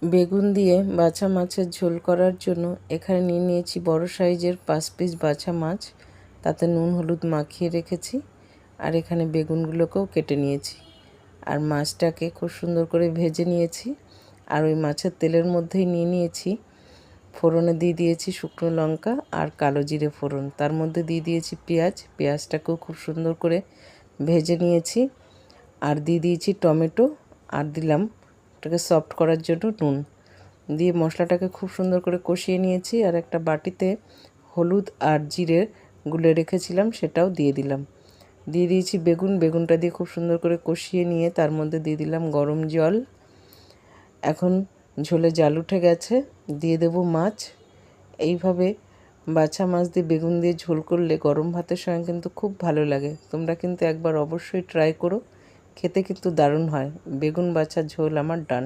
বেগুন দিয়ে বাছা মাছের ঝোল করার জন্য এখানে নিয়ে নিয়েছি বড় সাইজের 5 পিস বাছা মাছ, তাতে নুন হলুদ মাখিয়ে রেখেছি। আর এখানে বেগুনগুলোকেও কেটে নিয়েছি, আর মাছটাকে খুব সুন্দর করে ভেজে নিয়েছি। আর ওই মাছের তেলের মধ্যেই নিয়ে নিয়েছি, ফোড়নে দিয়ে দিয়েছি শুকনো লঙ্কা আর কালো জিরে ফোড়ন, তার মধ্যে দিয়ে দিয়েছি পেঁয়াজটাকেও খুব সুন্দর করে ভেজে নিয়েছি। আর দিয়ে দিয়েছি টমেটো, আর দিলাম ওটাকে সফট করার জন্য নুন দিয়ে মশলাটাকে খুব সুন্দর করে কষিয়ে নিয়েছি। আর একটা বাটিতে হলুদ আর জিরে গুলে রেখেছিলাম, সেটাও দিয়ে দিলাম। দিয়ে দিয়েছি বেগুনটা দিয়ে খুব সুন্দর করে কষিয়ে নিয়ে তার মধ্যে দিয়ে দিলাম গরম জল। এখন ঝোলে জাল উঠে গেছে, দিয়ে দেব মাছ। এইভাবে বাছা মাছ দিয়ে বেগুন দিয়ে ঝোল করলে গরম ভাতের সঙ্গে কিন্তু খুব ভালো লাগে। তোমরা কিন্তু একবার অবশ্যই ট্রাই করো, খেতে কিন্তু দারুণ হয়। বেগুন বাছার ঝোল আমার ডান।